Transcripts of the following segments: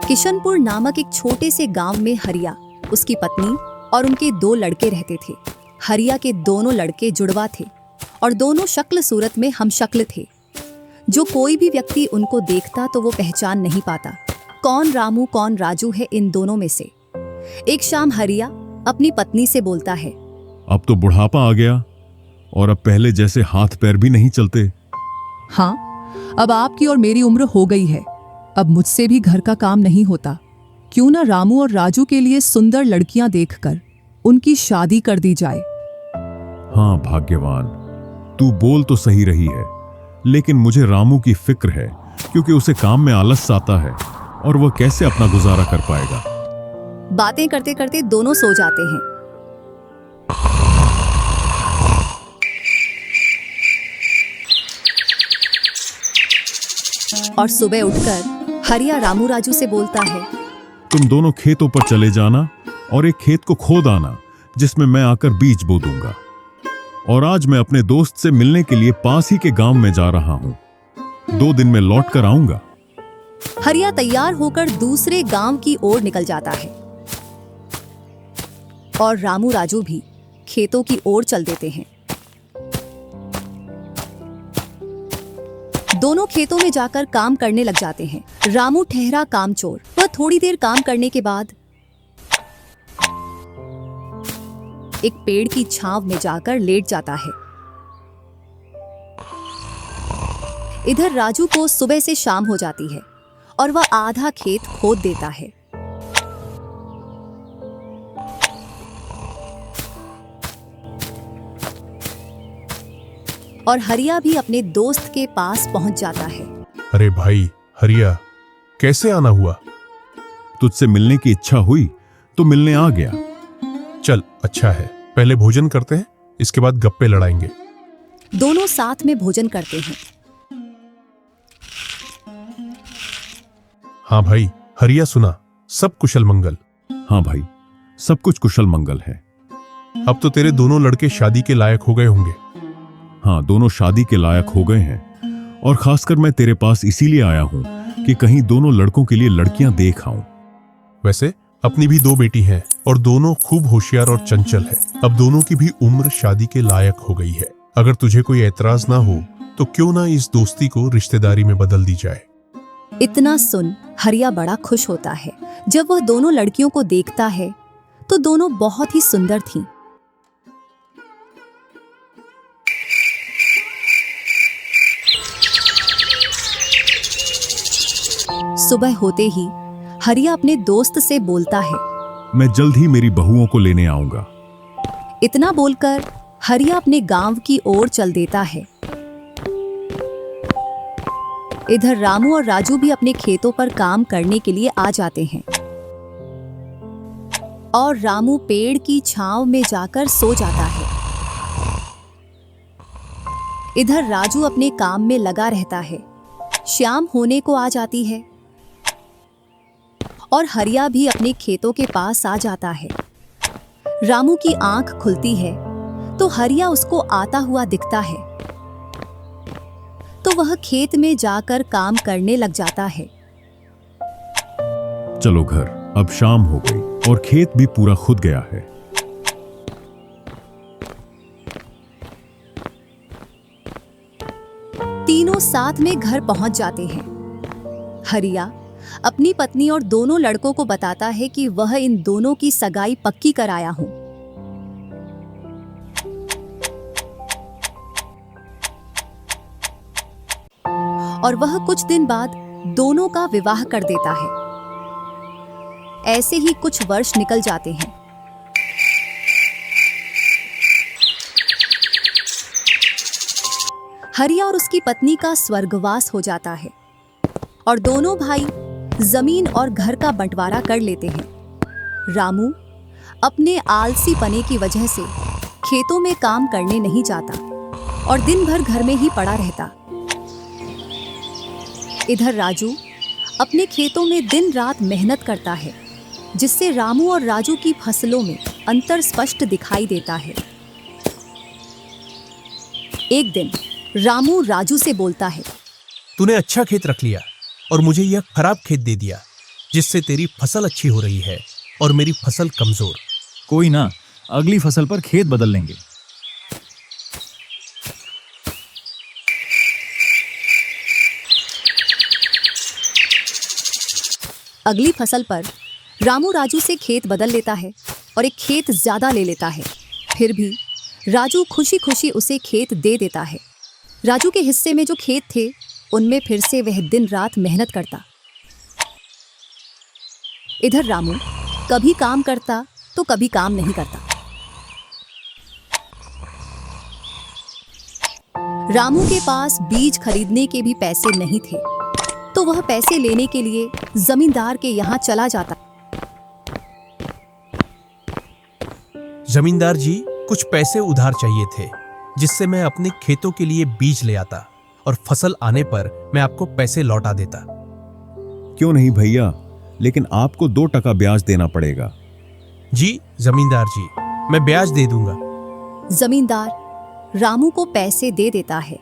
किशनपुर नामक एक छोटे से गांव में हरिया, उसकी पत्नी और उनके 2 लड़के रहते थे। हरिया के दोनों लड़के जुड़वा थे और दोनों शक्ल सूरत में हमशक्ल थे। जो कोई भी व्यक्ति उनको देखता तो वो पहचान नहीं पाता कौन रामू कौन राजू है इन दोनों में से। एक शाम हरिया अपनी पत्नी से बोलता है, अब तो बुढ़ापा आ गया और अब पहले जैसे हाथ पैर भी नहीं चलते। हाँ, अब आपकी और मेरी उम्र हो गई है, अब मुझसे भी घर का काम नहीं होता। क्यों ना रामू और राजू के लिए सुंदर लड़कियां देखकर उनकी शादी कर दी जाए। हाँ भाग्यवान, तू बोल तो सही रही है, लेकिन मुझे रामू की फिक्र है क्योंकि उसे काम में आलस आता है और वह कैसे अपना गुजारा कर पाएगा। बातें करते करते दोनों सो जाते हैं। और सुबह उठकर हरिया रामू राजू से बोलता है, तुम दोनों खेतों पर चले जाना और एक खेत को खोद आना जिसमें मैं आकर बीज बो दूंगा। और आज मैं अपने दोस्त से मिलने के लिए पास ही के गांव में जा रहा हूं। 2 दिन में लौट कर आऊंगा। हरिया तैयार होकर दूसरे गांव की ओर निकल जाता है और रामू राजू भी खेतों की ओर चल देते हैं। दोनों खेतों में जाकर काम करने लग जाते हैं। रामू ठहरा कामचोर। वह थोड़ी देर काम करने के बाद एक पेड़ की छांव में जाकर लेट जाता है। इधर राजू को सुबह से शाम हो जाती है और वह आधा खेत खोद देता है। और हरिया भी अपने दोस्त के पास पहुंच जाता है। अरे भाई हरिया, कैसे आना हुआ? तुझसे मिलने की इच्छा हुई तो मिलने आ गया। चल अच्छा है, पहले भोजन करते हैं, इसके बाद गप्पे लड़ाएंगे। दोनों साथ में भोजन करते हैं। हाँ भाई हरिया, सुना, सब कुशल मंगल? हाँ भाई, सब कुछ कुशल मंगल है। अब तो तेरे दोनों लड़के शादी के लायक हो गए होंगे। हाँ, दोनों शादी के लायक हो गए हैं और खासकर मैं तेरे पास इसीलिए आया हूं कि कहीं दोनों लड़कों के लिए लड़कियां देख आऊं। वैसे अपनी भी 2 बेटी हैं और दोनों खूब होशियार और चंचल है। अब दोनों की भी उम्र शादी के लायक हो गई है। अगर तुझे कोई एतराज ना हो तो क्यों ना इस दोस्ती को रिश्तेदारी में बदल दी जाए। इतना सुन हरिया बड़ा खुश होता है। जब वह दोनों लड़कियों को देखता है तो दोनों बहुत ही सुंदर थीं। सुबह होते ही हरिया अपने दोस्त से बोलता है, मैं जल्द ही मेरी बहुओं को लेने आऊंगा। इतना बोलकर हरिया अपने गांव की ओर चल देता है। इधर रामू और राजू भी अपने खेतों पर काम करने के लिए आ जाते हैं और रामू पेड़ की छांव में जाकर सो जाता है। इधर राजू अपने काम में लगा रहता है। शाम होने को आ जाती है और हरिया भी अपने खेतों के पास आ जाता है। रामू की आंख खुलती है तो हरिया उसको आता हुआ दिखता है, तो वह खेत में जाकर काम करने लग जाता है। चलो घर, अब शाम हो गई और खेत भी पूरा खुद गया है। तीनों साथ में घर पहुंच जाते हैं। हरिया अपनी पत्नी और दोनों लड़कों को बताता है कि वह इन दोनों की सगाई पक्की कराया हूं। और वह कुछ दिन बाद दोनों का विवाह कर देता है। ऐसे ही कुछ वर्ष निकल जाते हैं। हरिया और उसकी पत्नी का स्वर्गवास हो जाता है और दोनों भाई जमीन और घर का बंटवारा कर लेते हैं। रामू अपने आलसी पने की वजह से खेतों में काम करने नहीं जाता और दिन भर घर में ही पड़ा रहता। इधर राजू अपने खेतों में दिन रात मेहनत करता है, जिससे रामू और राजू की फसलों में अंतर स्पष्ट दिखाई देता है। एक दिन रामू राजू से बोलता है, तूने अच्छा खेत रख लिया और मुझे यह खराब खेत दे दिया। जिससे तेरी फसल अच्छी हो रही है और मेरी फसल कमजोर। कोई ना, अगली फसल पर खेत बदल लेंगे। अगली फसल पर रामू राजू से खेत बदल लेता है और एक खेत ज्यादा ले लेता है। फिर भी राजू खुशी खुशी उसे खेत दे देता है। राजू के हिस्से में जो खेत थे उनमें फिर से वह दिन रात मेहनत करता। इधर रामू कभी काम करता तो कभी काम नहीं करता। रामू के पास बीज खरीदने के भी पैसे नहीं थे, तो वह पैसे लेने के लिए जमींदार के यहाँ चला जाता। जमींदार जी, कुछ पैसे उधार चाहिए थे, जिससे मैं अपने खेतों के लिए बीज ले आता और फसल आने पर मैं आपको पैसे लौटा देता। क्यों नहीं भैया, लेकिन आपको 2% ब्याज देना पड़ेगा। जी जमींदार जी, मैं ब्याज दे दूंगा। जमींदार रामू को पैसे दे देता है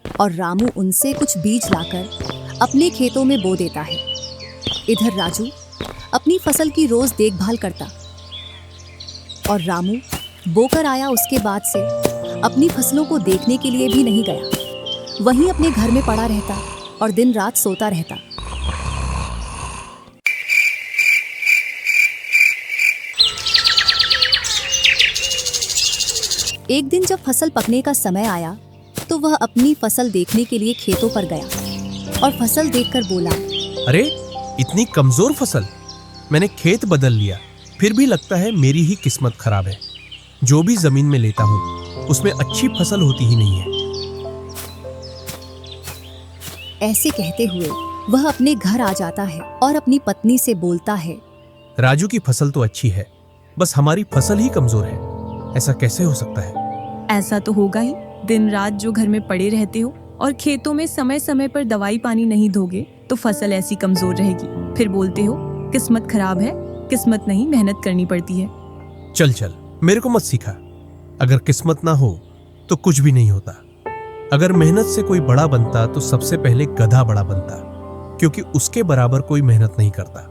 और रामू उनसे कुछ बीज लाकर अपने खेतों में बो देता है। इधर राजू अपनी फसल की रोज देखभाल करता और रामू बोकर आया उसके बाद से अपनी फसलों को देखने के लिए भी नहीं गया। वहीं अपने घर में पड़ा रहता और दिन रात सोता रहता। एक दिन जब फसल पकने का समय आया तो वह अपनी फसल देखने के लिए खेतों पर गया और फसल देखकर बोला, अरे इतनी कमजोर फसल! मैंने खेत बदल लिया, फिर भी लगता है मेरी ही किस्मत खराब है। जो भी जमीन में लेता हूँ उसमें अच्छी फसल होती ही नहीं है। ऐसे कहते हुए वह अपने घर आ जाता है और अपनी पत्नी से बोलता है, राजू की फसल तो अच्छी है, बस हमारी फसल ही कमजोर है। ऐसा कैसे हो सकता है? ऐसा तो होगा ही। दिन रात जो घर में पड़े रहते हो और खेतों में समय समय पर दवाई पानी नहीं दोगे तो फसल ऐसी कमजोर रहेगी। फिर बोलते हो किस्मत खराब है। किस्मत नहीं, मेहनत करनी पड़ती है। चल चल, मेरे को मत सिखा। अगर किस्मत ना हो तो कुछ भी नहीं होता। अगर मेहनत से कोई बड़ा बनता तो सबसे पहले गधा बड़ा बनता, क्योंकि उसके बराबर कोई मेहनत नहीं करता।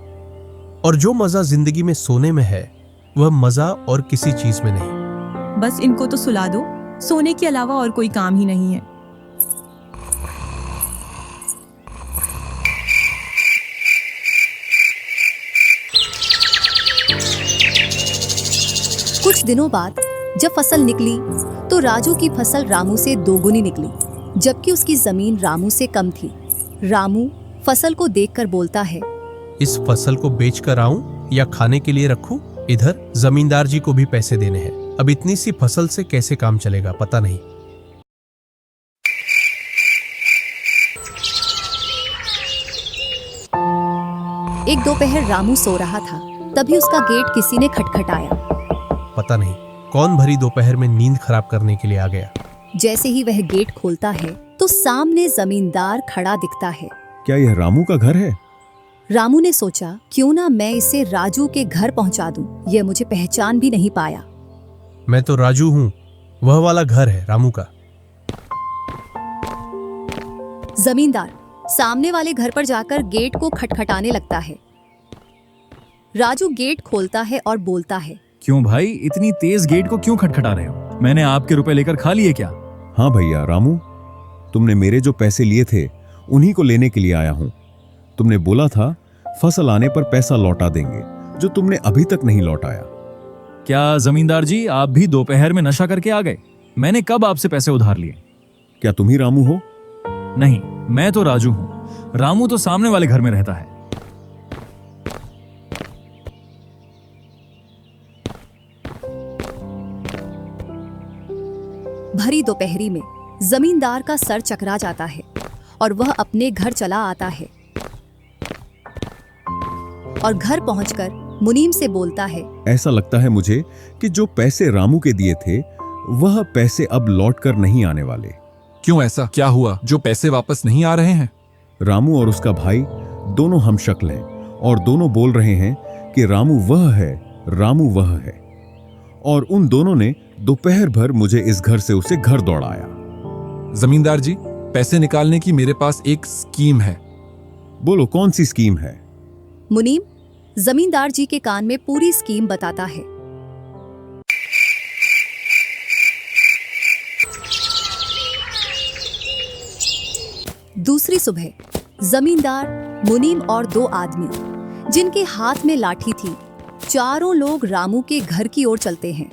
और जो मजा जिंदगी में सोने में है वह मजा और किसी चीज में नहीं। बस इनको तो सुला दो, सोने के अलावा और कोई काम ही नहीं है। कुछ दिनों बाद जब फसल निकली तो राजू की फसल रामू से दोगुनी निकली, जबकि उसकी जमीन रामू से कम थी। रामू फसल को देखकर बोलता है, इस फसल को बेच कर आऊं या खाने के लिए रखूं? इधर जमींदार जी को भी पैसे देने हैं। अब इतनी सी फसल से कैसे काम चलेगा पता नहीं। एक दोपहर रामू सो रहा था, तभी उसका गेट किसी ने खटखटाया। पता नहीं कौन भरी दोपहर में नींद खराब करने के लिए आ गया। जैसे ही वह गेट खोलता है तो सामने जमींदार खड़ा दिखता है। क्या यह रामू का घर है? रामू ने सोचा, क्यों ना मैं इसे राजू के घर पहुंचा दूं। यह मुझे पहचान भी नहीं पाया। मैं तो राजू हूँ, वह वाला घर है रामू का। जमींदार सामने वाले घर पर जाकर गेट को खटखटाने लगता है। राजू गेट खोलता है और बोलता है, क्यों भाई, इतनी तेज गेट को क्यों खटखटा रहे हो? मैंने आपके रुपए लेकर खा लिए क्या? हाँ भैया रामू, तुमने मेरे जो पैसे लिए थे उन्हीं को लेने के लिए आया हूँ। तुमने बोला था फसल आने पर पैसा लौटा देंगे, जो तुमने अभी तक नहीं लौटाया। क्या जमींदार जी, आप भी दोपहर में नशा करके आ गए? मैंने कब आपसे पैसे उधार लिए? क्या तुम ही रामू हो? नहीं, मैं तो राजू हूँ। रामू तो सामने वाले घर में रहता है। भरी दोपहरी में जमींदार का सर चकरा जाता है और वह अपने घर चला आता है और घर पहुंचकर मुनीम से बोलता है, ऐसा लगता है मुझे कि जो पैसे रामू के दिए थे वह पैसे अब लौट कर नहीं आने वाले। क्यों, ऐसा क्या हुआ जो पैसे वापस नहीं आ रहे हैं? रामू और उसका भाई दोनों हमशक्ल हैं और दोनों बोल रहे हैं कि रामू वह है, रामू वह है। और उन दोनों ने दोपहर भर मुझे इस घर से उसे घर दौड़ाया। जमींदार जी, पैसे निकालने की मेरे पास एक स्कीम है। बोलो कौन सी स्कीम है? मुनीम जमींदार जी के कान में पूरी स्कीम बताता है। दूसरी सुबह जमींदार, मुनीम और दो आदमी जिनके हाथ में लाठी थी, चारों लोग रामू के घर की ओर चलते हैं।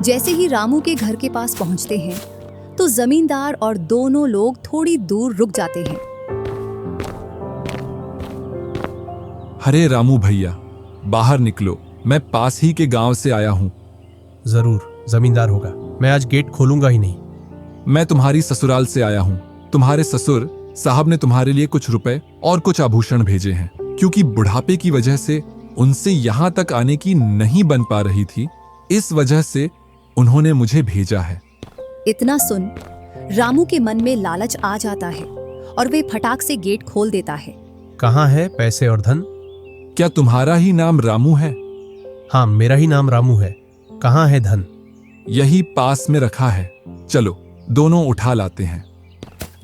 जैसे ही रामू के घर के पास पहुंचते हैं तो जमींदार और दोनों लोग थोड़ी दूर रुक जाते हैं। अरे रामू भैया, बाहर निकलो, मैं पास ही के गांव से आया हूँ। जरूर जमींदार होगा, मैं आज गेट खोलूंगा ही नहीं। मैं तुम्हारी ससुराल से आया हूँ। तुम्हारे ससुर साहब ने तुम्हारे लिए कुछ रुपए और कुछ आभूषण भेजे हैं, क्योंकि बुढ़ापे की वजह से उनसे यहाँ तक आने की नहीं बन पा रही थी, इस वजह से उन्होंने मुझे भेजा है। इतना सुन रामू के मन में लालच आ जाता है और वे फटाक से गेट खोल देता है। कहाँ है पैसे और धन? क्या तुम्हारा ही नाम रामू है? हाँ, मेरा ही नाम रामू है। कहाँ है धन? यही पास में रखा है, चलो दोनों उठा लाते हैं।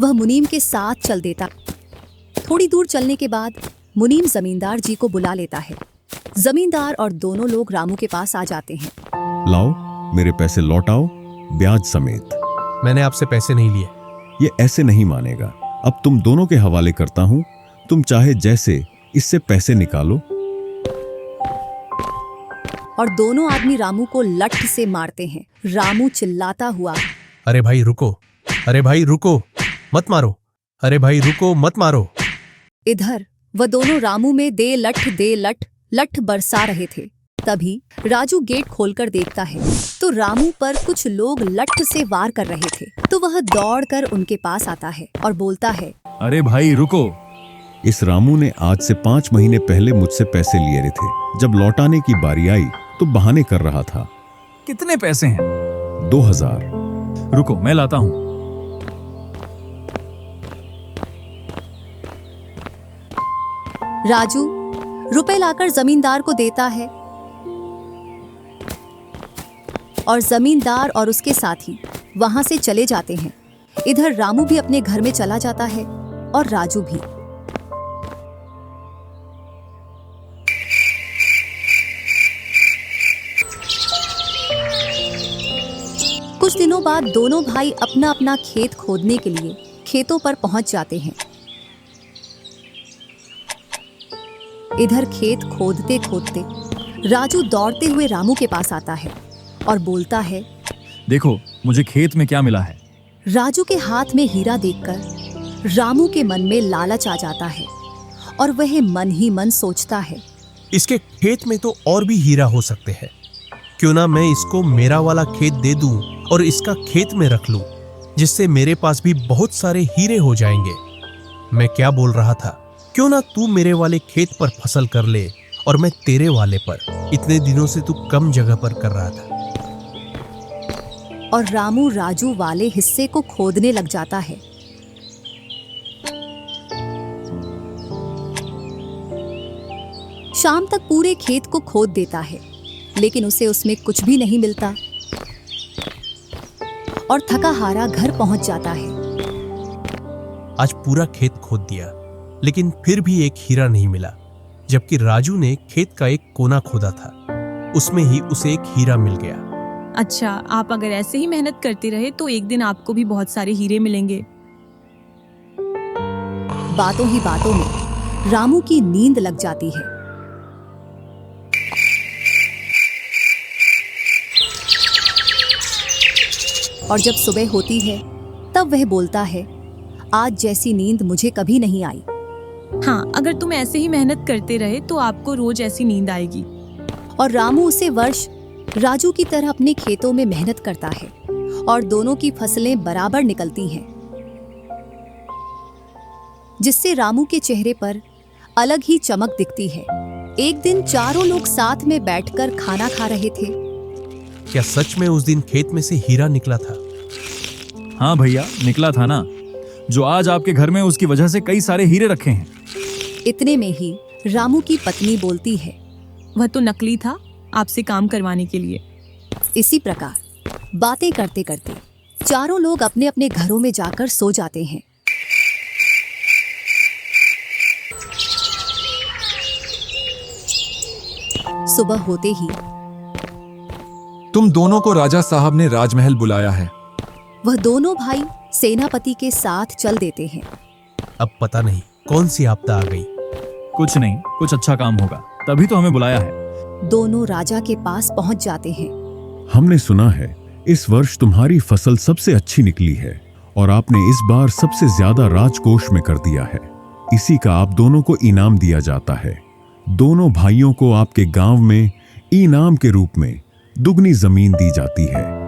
वह मुनीम के साथ चल देता। थोड़ी दूर चलने के बाद मुनीम जमींदार जी को बुला लेता है। जमींदार और दोनों लोग रामू के पास आ जाते हैं। लाओ मेरे पैसे लौटाओ, ब्याज समेत। मैंने आपसे पैसे नहीं लिए। ये ऐसे नहीं मानेगा। अब तुम दोनों के हवाले करता हूं, तुम चाहे जैसे इससे पैसे निकालो। और दोनों आदमी रामू को लठ से मारते हैं। रामू चिल्लाता हुआ, अरे भाई रुको, अरे भाई रुको, मत मारो, अरे भाई रुको, मत मारो। इधर वह दोनों रामू में दे लठ लठ बरसा रहे थे। तभी राजू गेट खोलकर देखता है तो रामू पर कुछ लोग लठ से वार कर रहे थे। तो वह दौड़कर उनके पास आता है और बोलता है, अरे भाई रुको। इस रामू ने आज से 5 महीने पहले मुझसे पैसे लिए रहे थे। जब लौटाने की बारी आई तो बहाने कर रहा था। कितने पैसे हैं? 2000। रुको मैं लाता हूँ। राजू रुपए लाकर जमींदार को देता है और जमींदार और उसके साथी वहां से चले जाते हैं। इधर रामू भी अपने घर में चला जाता है और राजू भी। कुछ दिनों बाद दोनों भाई अपना अपना खेत खोदने के लिए खेतों पर पहुंच जाते हैं। इधर खेत खोदते खोदते राजू दौड़ते हुए रामू के पास आता है और बोलता है, देखो मुझे खेत में क्या मिला है। राजू के हाथ में हीरा देखकर रामू के मन में लालच आ जाता है और वह मन ही मन सोचता है, इसके खेत में तो और भी हीरा हो सकते हैं। क्यों ना मैं इसको मेरा वाला खेत दे दूं और इसका खेत में रख लूं, जिससे मेरे पास भी बहुत सारे हीरे हो जाएंगे। मैं क्या बोल रहा था, क्यों ना तू मेरे वाले खेत पर फसल कर ले और मैं तेरे वाले पर। इतने दिनों से तू कम जगह पर कर रहा था। और रामू राजू वाले हिस्से को खोदने लग जाता है। शाम तक पूरे खेत को खोद देता है, लेकिन उसे उसमें कुछ भी नहीं मिलता और थका हारा घर पहुंच जाता है। आज पूरा खेत खोद दिया, लेकिन फिर भी एक हीरा नहीं मिला, जबकि राजू ने खेत का एक कोना खोदा था, उसमें ही उसे एक हीरा मिल गया। अच्छा, आप अगर ऐसे ही मेहनत करते रहे तो एक दिन आपको भी बहुत सारे हीरे मिलेंगे। बातों ही बातों में रामू की नींद लग जाती है। और जब सुबह होती है तब वह बोलता है, आज जैसी नींद मुझे कभी नहीं आई। हाँ, अगर तुम ऐसे ही मेहनत करते रहे तो आपको रोज ऐसी नींद आएगी। और रामू उसे वर्ष राजू की तरह अपने खेतों में मेहनत करता है और दोनों की फसलें बराबर निकलती हैं, जिससे रामू के चेहरे पर अलग ही चमक दिखती है। एक दिन चारों लोग साथ में बैठकर खाना खा रहे थे। क्या सच में उस दिन खेत में से हीरा निकला था? हाँ भैया, निकला था ना। जो आज आपके घर में, उसकी वजह से कई सारे हीरे रखे हैं। इतने में ही रामू की पत्नी बोलती है, वह तो नकली था, आपसे काम करवाने के लिए। इसी प्रकार बातें करते करते चारों लोग अपने अपने घरों में जाकर सो जाते हैं। सुबह होते ही तुम दोनों को राजा साहब ने राजमहल बुलाया है। वह दोनों भाई सेनापति के साथ चल देते हैं। अब पता नहीं कौन सी आपदा आ गई। कुछ नहीं, कुछ अच्छा काम होगा, तभी तो हमें बुलाया है। दोनों राजा के पास पहुंच जाते हैं। हमने सुना है इस वर्ष तुम्हारी फसल सबसे अच्छी निकली है और आपने इस बार सबसे ज्यादा राजकोष में कर दिया है। इसी का आप दोनों को इनाम दिया जाता है। दोनों भाइयों को आपके गांव में इनाम के रूप में दुगनी जमीन दी जाती है।